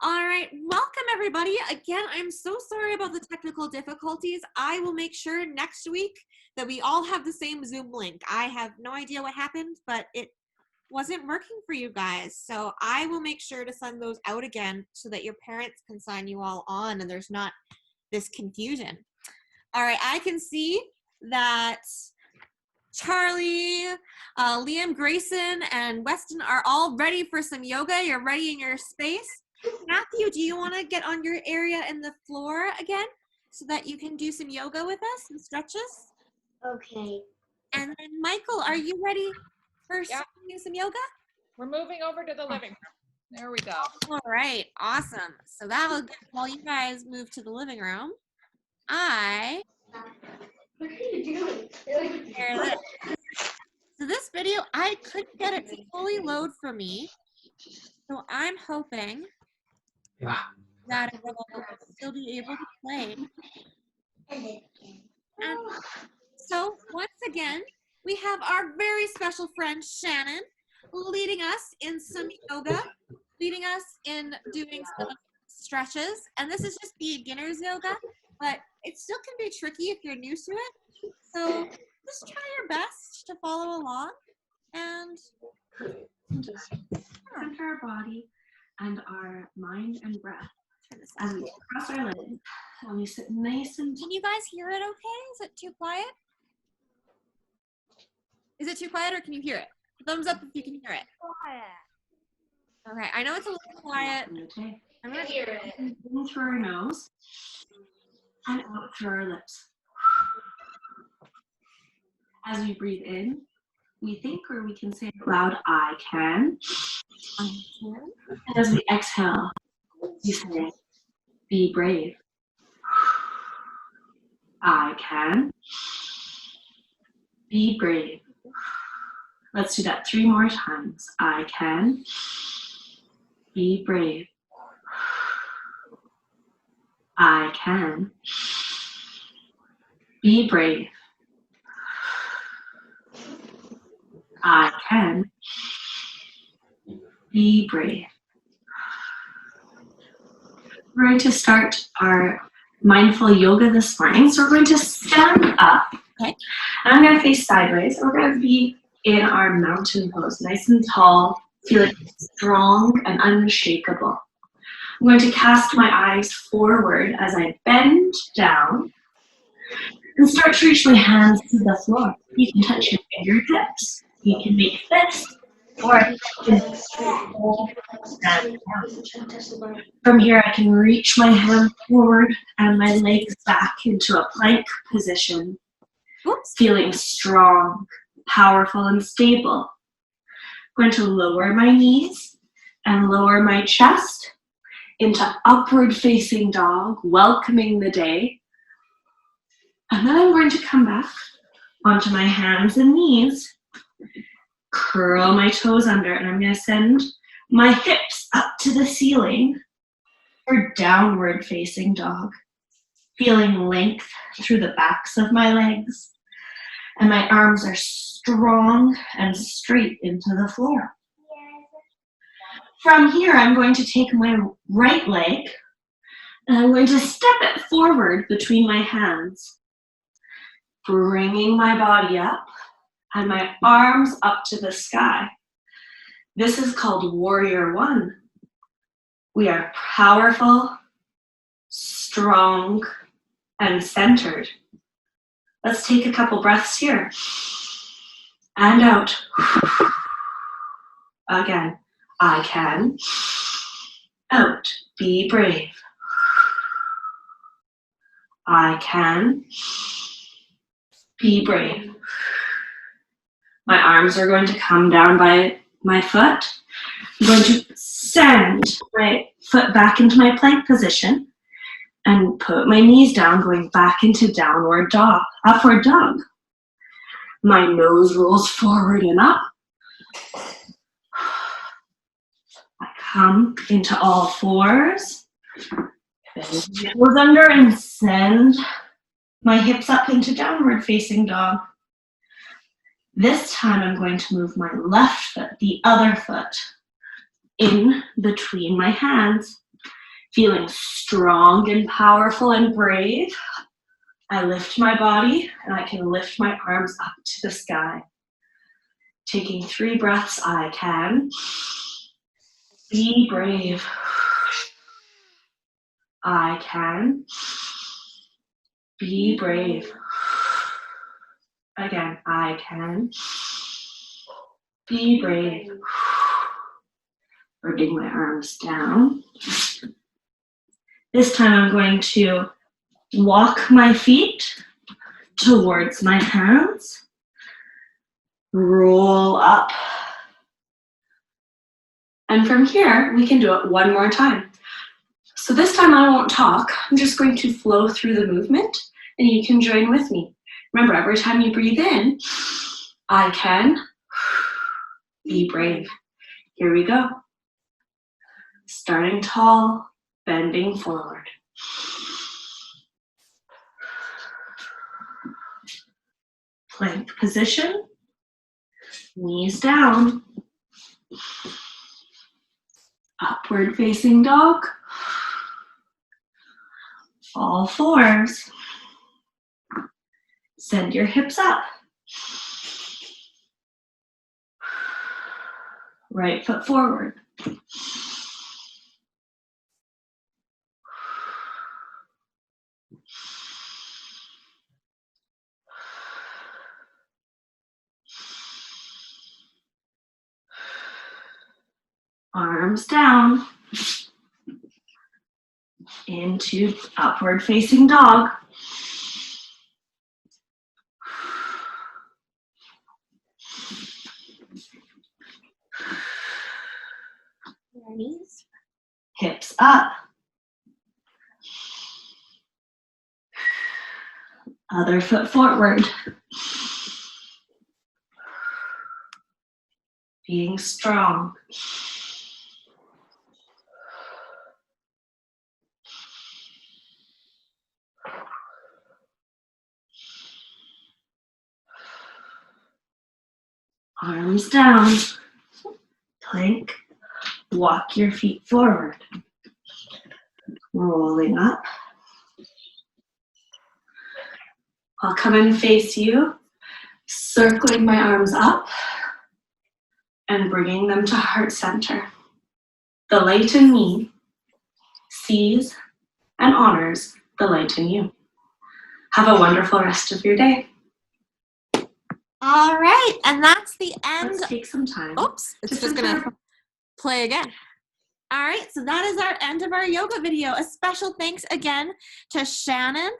All right, welcome everybody. Again, I'm so sorry about the technical difficulties. I will make sure next week that we all have the same Zoom link. I have no idea what happened, but it wasn't working for you guys. So I will make sure to send those out again so that your parents can sign you all on and there's not this confusion. All right, I can see that Charlie, Liam, Grayson, and Weston are all ready for some yoga. You're ready in your space. Matthew, do you want to get on your area in the floor again so that you can do some yoga with us and stretches? Okay. And then Michael, are you ready for some yoga? We're moving over to the living room. There we go. All right, awesome. So while you guys move to the living room, What are you doing? So this video, I couldn't get it to fully load for me. So I'm hoping that it will still be able to play. And so once again, we have our very special friend Shannon leading us in some yoga, leading us in doing some stretches. And this is just beginner's yoga, but it still can be tricky if you're new to it. So just try your best to follow along and just center our body and our mind and breath as we cross our legs and we sit nice and Can you guys hear it okay? Is it too quiet? Is it too quiet or can you hear it? Thumbs up if you can hear it. Quiet. Okay, I know it's a little quiet. I'm I gonna hear it. in through our nose and out through our lips. As we breathe in, we think or we can say out loud, I can. And as we exhale, we say, be brave. I can. Be brave. Let's do that 3 more times. I can. Be brave. I can. Be brave. I can. Be brave. We're going to start our mindful yoga this morning. So we're going to stand up. Okay. And I'm going to face sideways. We're going to be in our mountain pose, nice and tall, feeling strong and unshakable. I'm going to cast my eyes forward as I bend down and start to reach my hands to the floor. You can touch your fingertips. You can make fists, or you can stand down. From here, I can reach my hand forward and my legs back into a plank position, feeling strong, powerful, and stable. I'm going to lower my knees and lower my chest into upward facing dog, welcoming the day. And then I'm going to come back onto my hands and knees, curl my toes under, and I'm going to send my hips up to the ceiling for downward facing dog, feeling length through the backs of my legs, and my arms are strong and straight into the floor. From here, I'm going to take my right leg and I'm going to step it forward between my hands, bringing my body up and my arms up to the sky. This is called Warrior One. We are powerful, strong, and centered. Let's take a couple breaths here. And out. Again, I can. Out. Be brave. I can. Be brave. My arms are going to come down by my foot. I'm going to send my foot back into my plank position and put my knees down, going back into downward dog, upward dog. My nose rolls forward and up. I come into all fours. Bend my toes under and send my hips up into downward facing dog. This time I'm going to move my left foot, the other foot, in between my hands Feeling strong and powerful and brave, I lift my body and I can lift my arms up to the sky. Taking 3 breaths, I can. Be brave. I can. Be brave. Again, I can. Be brave. Bring my arms down. This time I'm going to walk my feet towards my hands. Roll up. And from here, we can do it one more time. So this time I won't talk. I'm just going to flow through the movement and you can join with me. Remember, every time you breathe in, I can. Be brave. Here we go. Starting tall, bending forward. Plank position. Knees down. Upward facing dog. All fours. Send your hips up. Right foot forward. Arms down. Into upward facing dog. Knees. Hips up. Other foot forward. Being strong. Arms down. Plank. Walk your feet forward. Rolling up. I'll come and face you, circling my arms up and bringing them to heart center. The light in me sees and honors the light in you. Have a wonderful rest of your day. All right, and that's the end. Let's take some time. Oops, it's just gonna play again. All right, so that is our end of our yoga video. A special thanks again to Shannon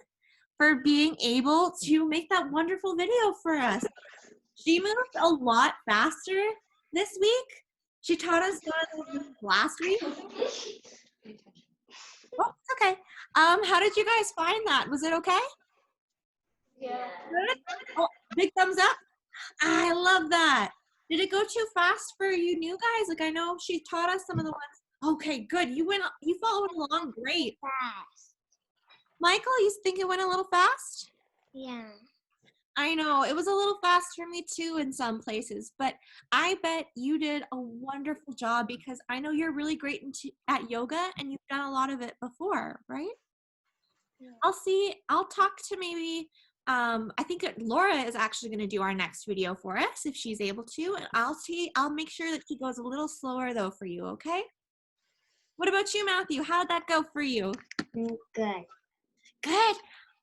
for being able to make that wonderful video for us. She moved a lot faster this week. She taught us last week. Oh, it's okay. How did you guys find that? Was it okay? Yeah. Good? Oh, big thumbs up. I love that. Did it go too fast for you new guys? Like, I know she taught us some of the ones. Okay, good. You followed along great. Fast. Michael, you think it went a little fast? Yeah. I know, it was a little fast for me too in some places, but I bet you did a wonderful job because I know you're really great at yoga and you've done a lot of it before, right? Yeah. I'll talk to maybe, I think that Laura is actually going to do our next video for us if she's able to, and I'll make sure that she goes a little slower though for you, okay? What about you, Matthew? How'd that go for you? Good. Good.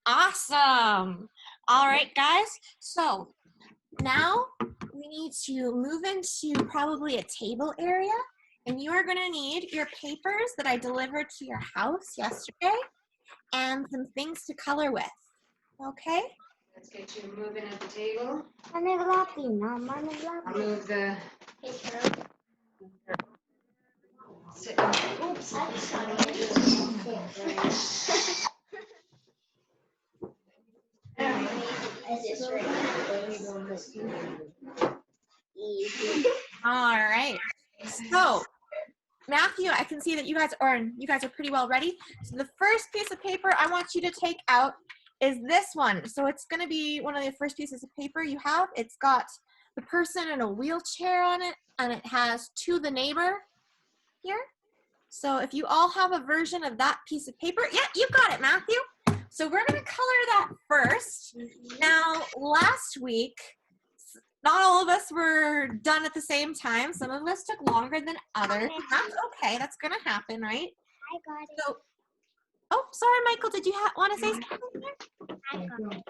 Awesome. All right, guys. So now we need to move into probably a table area, and you are going to need your papers that I delivered to your house yesterday and some things to color with. Okay? Let's get you moving at the table. Mano lápiz, no, mano I'll lápiz. move the Paper. sit down. Oops. I'm sorry. Is this right? Easy. All right. So, Matthew, I can see that you guys are pretty well ready. So the first piece of paper I want you to take out is this one. So it's going to be one of the first pieces of paper you have. It's got the person in a wheelchair on it, and it has to the neighbor here. So if you all have a version of that piece of paper, yeah, you got it, Matthew. So we're going to color that first. Now, last week, not all of us were done at the same time. Some of us took longer than others. That's okay. That's going to happen, right? I got it. So, oh, sorry, Michael. Did you want to say something there? I got it.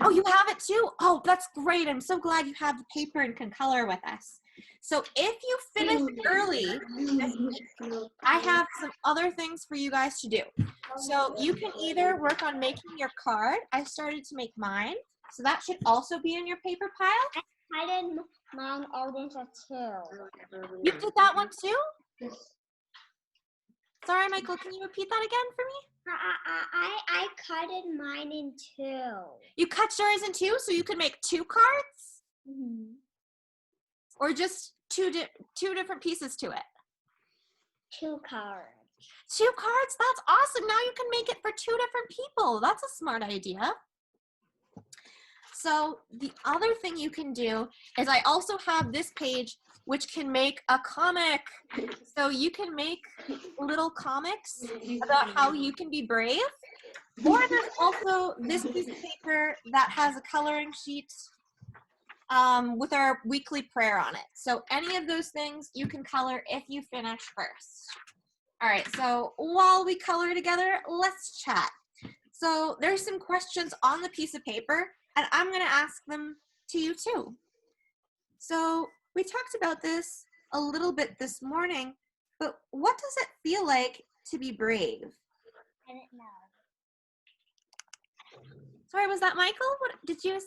Oh, you have it too? Oh, that's great. I'm so glad you have the paper and can color with us. So if you finish early this week, I have some other things for you guys to do. So you can either work on making your card. I started to make mine. So that should also be in your paper pile. I did mine orange too. You did that one too? Sorry, Michael, can you repeat that again for me? I cutted mine in two. You cut yours in two so you could make two cards? Mm-hmm. Or just two different pieces to it? Two cards. Two cards? That's awesome. Now you can make it for two different people. That's a smart idea. So the other thing you can do is I also have this page which can make a comic. So you can make little comics about how you can be brave. Or there's also this piece of paper that has a coloring sheet with our weekly prayer on it. So any of those things you can color if you finish first. All right, so while we color together, let's chat. So there's some questions on the piece of paper, and I'm gonna ask them to you too. So we talked about this a little bit this morning, but what does it feel like to be brave? I didn't know. Sorry, was that Michael? What did you?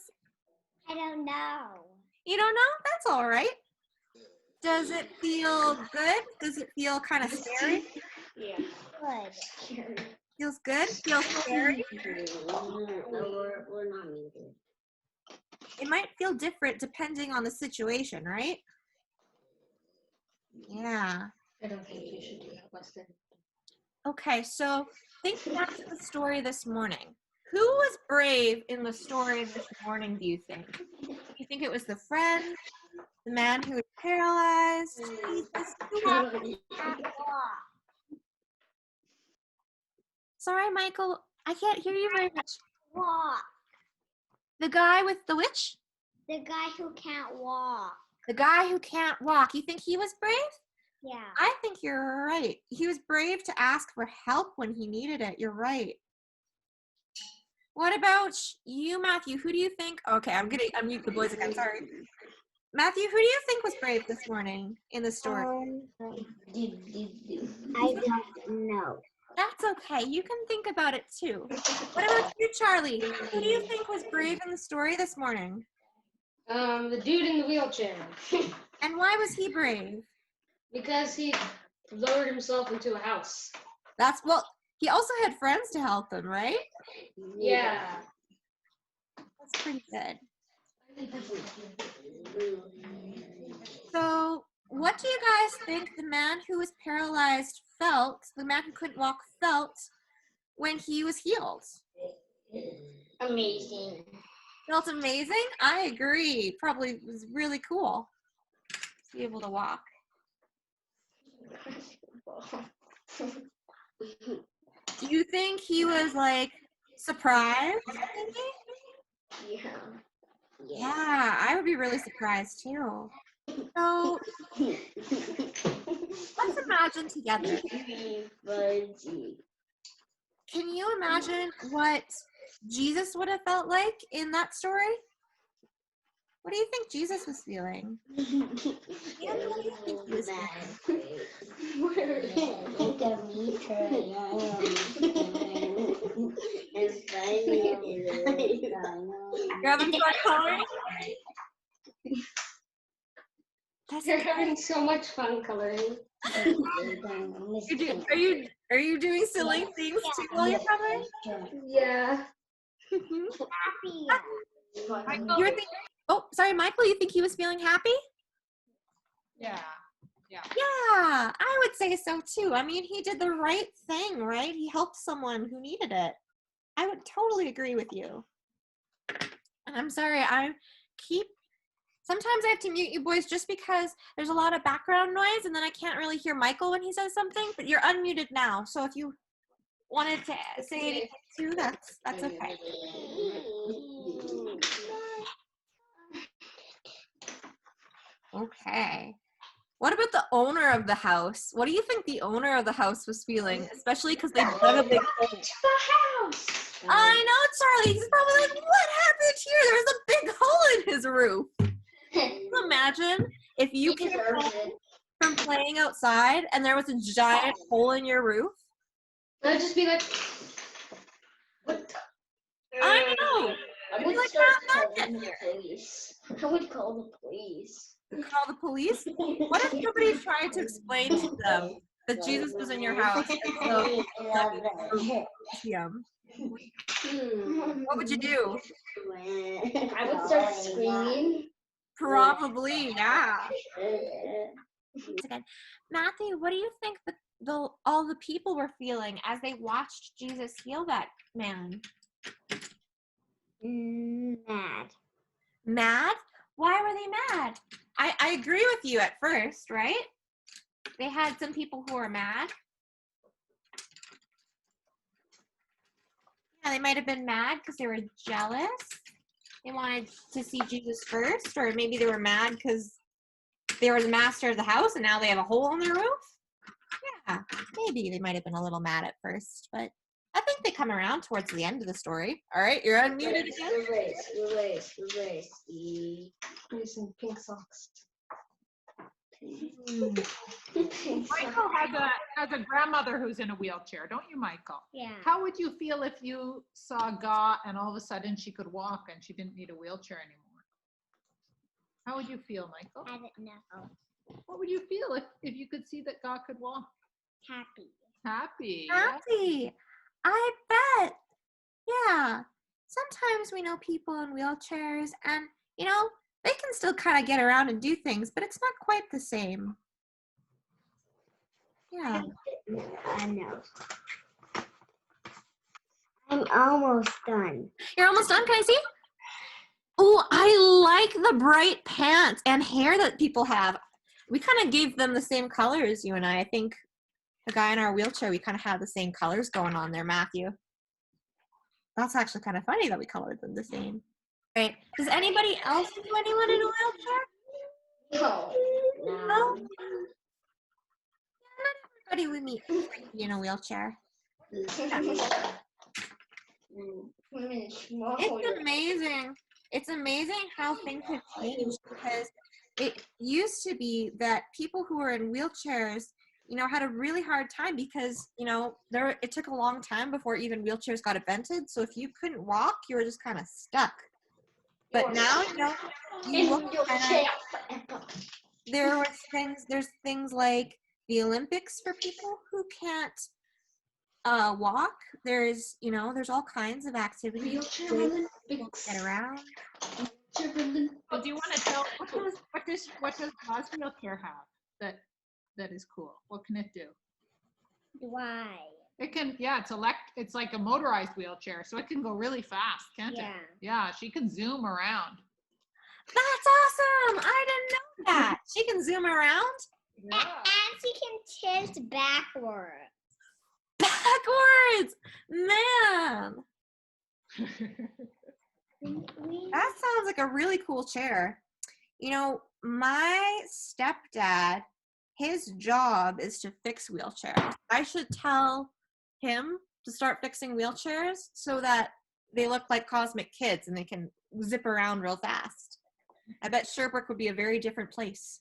I don't know. You don't know? That's all right. Does it feel good? Does it feel kind of scary? Yeah. Good. Feels good? Feels scary? We're not muted. It might feel different depending on the situation, right? Yeah. I don't think you should do that, Weston. Okay, so think back to the story this morning. Who was brave in the story this morning, do you think? Do you think it was the friend, the man who was paralyzed, Jesus? Who was? Sorry, Michael, I can't hear you very much. Walk. The guy with the witch? The guy who can't walk. The guy who can't walk. You think he was brave? Yeah. I think you're right. He was brave to ask for help when he needed it. You're right. What about you, Matthew? Who do you think? Okay, I'm gonna unmute the boys again. Sorry. Matthew, who do you think was brave this morning in the story? I don't know. That's okay. You can think about it too. What about you, Charlie? Who do you think was brave in the story this morning? The dude in the wheelchair. And why was he brave? Because he lowered himself into a house. Well, he also had friends to help him, right? Yeah. That's pretty good. So, what do you guys think the man who was paralyzed felt, the man who couldn't walk felt when he was healed? Amazing. Felt amazing? I agree. Probably was really cool to be able to walk. Do you think he was like surprised? Yeah. Yeah, I would be really surprised too. So let's imagine together. Can you imagine what Jesus would have felt like in that story? What do you think Jesus was feeling? What do you think he was You're having fun coloring? That's You're okay. having so much fun coloring. Are you doing silly things too while you're coloring? Yeah. Happy. You're thinking, oh, sorry, Michael, you think he was feeling happy? Yeah. Yeah, I would say so too. I mean, he did the right thing, right? He helped someone who needed it. I would totally agree with you. And I'm sorry, I keep Sometimes I have to mute you boys just because there's a lot of background noise and then I can't really hear Michael when he says something, but you're unmuted now. So if you wanted to say anything too, that's okay. Okay. What about the owner of the house? What do you think the owner of the house was feeling? Especially because they dug a big hole. I know, Charlie. He's probably like, what happened here? There was a big hole in his roof. Can you imagine if you came home from playing outside and there was a giant hole in your roof? I'd just be like, what the? I know. I It's would like, start how did that calling get the here? police. I would call the police. Call the police? What if somebody tried to explain to them that Jesus was in your house and so him? What would you do? I would start screaming. Probably, yeah. Again. Matthew, what do you think all the people were feeling as they watched Jesus heal that man? Mad. Mad? Why were they mad? I agree with you at first, right? They had some people who were mad. Yeah, they might have been mad because they were jealous. They wanted to see Jesus first, or maybe they were mad because they were the master of the house and now they have a hole in their roof. Yeah, maybe they might have been a little mad at first, but I think they come around towards the end of the story. All right, you're unmuted again. Erase. Need some pink socks. Michael has a grandmother who's in a wheelchair, don't you, Michael? Yeah. How would you feel if you saw Ga and all of a sudden she could walk and she didn't need a wheelchair anymore? How would you feel, Michael? I don't know. What would you feel if you could see that Ga could walk? Happy. Happy. Happy. I bet. Yeah. Sometimes we know people in wheelchairs and, they can still kind of get around and do things, but it's not quite the same. Yeah. I know. I'm almost done. You're almost done. Can I see? Oh, I like the bright pants and hair that people have. We kind of gave them the same colors, you and I. I think the guy in our wheelchair, we kind of have the same colors going on there, Matthew. That's actually kind of funny that we colored them the same. Right. Does anybody else know anyone in a wheelchair? No. Not everybody we meet is in a wheelchair. It's amazing. It's amazing how things have changed because it used to be that people who were in wheelchairs, had a really hard time because, it took a long time before even wheelchairs got invented. So if you couldn't walk, you were just kind of stuck. But now, there's things like the Olympics for people who can't walk. There's all kinds of activities to get around. Well, do you want to tell what does Ga's wheelchair have that is cool? What can it do? Why? It can, it's like a motorized wheelchair, so it can go really fast, can't it? Yeah, she can zoom around. That's awesome! I didn't know that. She can zoom around? Yeah. And she can tilt backwards. Backwards! Man! That sounds like a really cool chair. My stepdad, his job is to fix wheelchairs. I should tell him to start fixing wheelchairs so that they look like cosmic kids and they can zip around real fast. I bet Sherbrooke would be a very different place.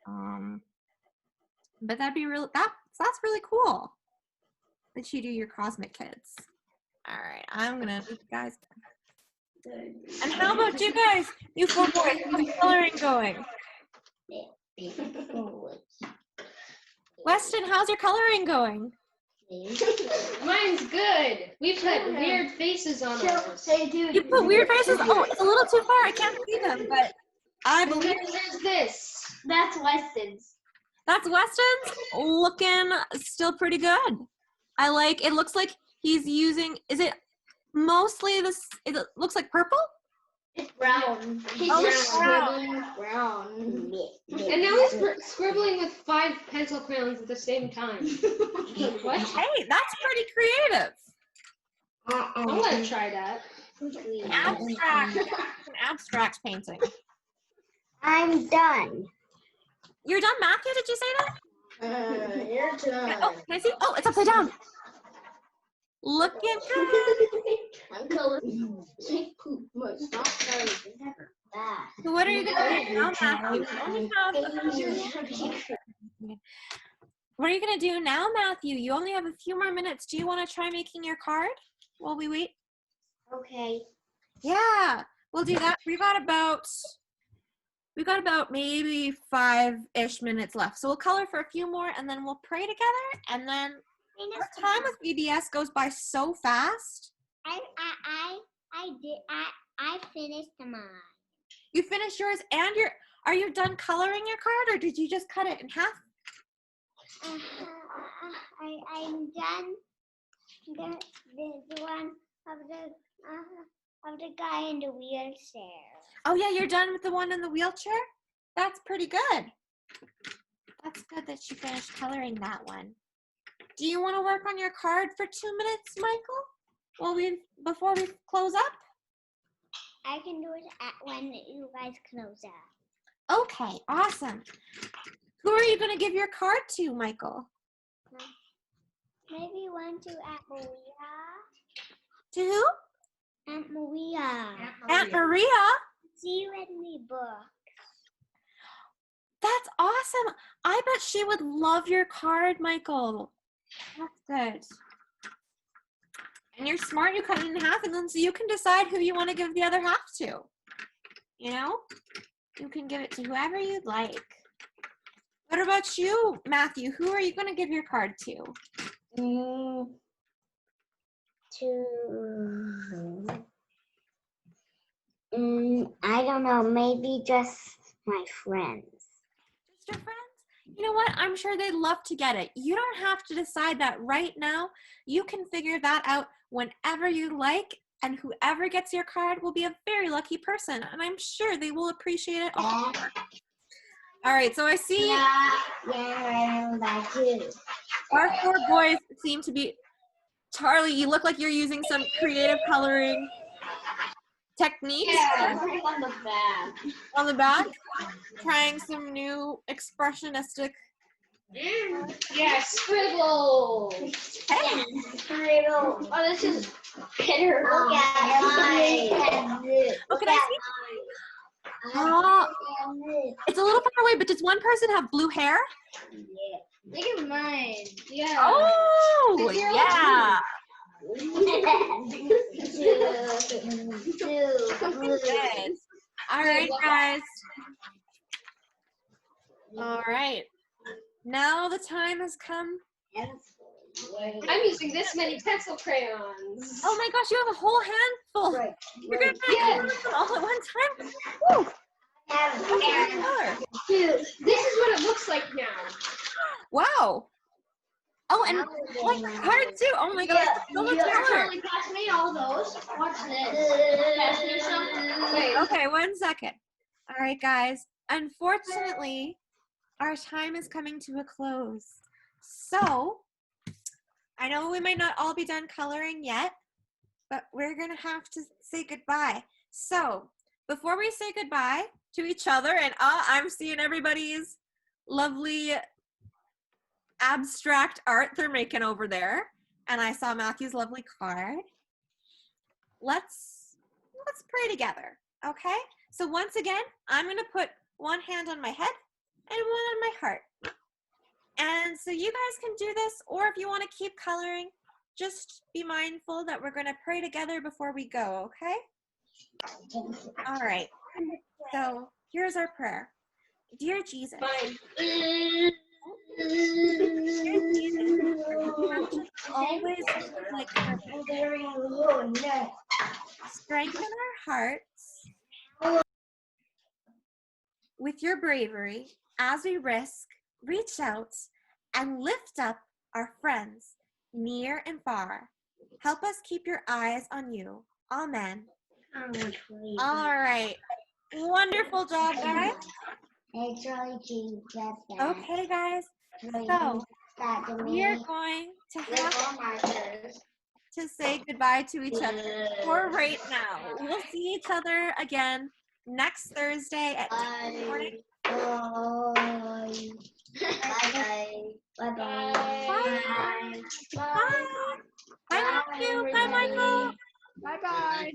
But that'd be that's really cool that you do your cosmic kids. All right, I'm gonna leave you guys. And how about you guys? You four boys, how's the coloring going? Weston, how's your coloring going? Mine's good. We put weird faces on ours. You put weird faces? Oh, it's a little too far. I can't see them, but I believe There's this. That's Weston's. that's Weston's. Looking still pretty good. It looks like he's using, is it mostly this, it looks like purple? Brown. He's Oh, just brown. scribbling brown. And now he's scribbling with 5 pencil crayons at the same time. What? Hey, that's pretty creative. I want to try that. Abstract. An abstract painting. I'm done. You're done, Matthew? Did you say that? You're done. Oh, can I see? Oh, it's upside down. Looking good. I'm coloring. Poop must stop coloring. Never that. So what are you gonna do now, Matthew? You only have a few. What are you gonna do now, Matthew? You only have a few more minutes. Do you want to try making your card while we wait? Okay. Yeah, we'll do that. We've got about maybe 5-ish minutes left. So we'll color for a few more and then we'll pray together. And then our time with VBS goes by so fast. I finished mine. You finished yours and are you done coloring your card or did you just cut it in half? I'm done. The one of the guy in the wheelchair. Oh yeah, you're done with the one in the wheelchair? That's pretty good. That's good that you finished coloring that one. Do you want to work on your card for 2 minutes, Michael? Before we close up? I can do it when you guys close up. Okay, awesome. Who are you going to give your card to, Michael? Maybe one to Aunt Maria. To who? Aunt Maria. Aunt Maria? See you in the book. That's awesome. I bet she would love your card, Michael. That's good. And you're smart, you cut it in half, and then so you can decide who you want to give the other half to. You know? You can give it to whoever you'd like. What about you, Matthew? Who are you going to give your card to? I don't know, maybe just my friends. Just your friends? You know what? I'm sure they'd love to get it. You don't have to decide that right now. You can figure that out whenever you like, and whoever gets your card will be a very lucky person, and I'm sure they will appreciate it all. All right, so I see our 4 boys seem to be, Charlie, you look like you're using some creative coloring techniques. Yeah, on the back. On the back, trying some new expressionistic. Yeah, scribble. Hey. Scribble. Oh, this is better. Look at mine. Oh, can I see? Oh, it's a little far away, but does one person have blue hair? Look at mine. Yeah. Oh, yeah. Good. All right, guys. All right. Now the time has come. I'm using this many pencil crayons. Oh my gosh, you have a whole handful. You're going to Yeah. them all at one time? Woo. Okay, color. Dude, this is what it looks like now. Wow. Oh, and like card too. Oh my gosh, so much color. Charlie, pass me all those. Watch this. Pass me some. Wait. Okay, 1 second. All right, guys. Unfortunately, our time is coming to a close. So, I know we might not all be done coloring yet, but we're going to have to say goodbye. So, before we say goodbye to each other, and I'm seeing everybody's lovely abstract art they're making over there, and I saw Matthew's lovely card. Let's pray together, okay? So once again, I'm going to put one hand on my head and one on my heart. And so you guys can do this, or if you want to keep coloring, just be mindful that we're going to pray together before we go, okay? All right. So here's our prayer. Dear Jesus. Fine. Dear Jesus, always like strengthen our hearts with your bravery as we reach out and lift up our friends near and far. Help us keep your eyes on you. Amen. All right. Wonderful job, guys. Okay, guys. So we are going to have to say goodbye to each other for right now. We'll see each other again next Thursday at 10 in the morning. Bye. Bye. Bye, Matthew. Bye, Michael. Bye-bye.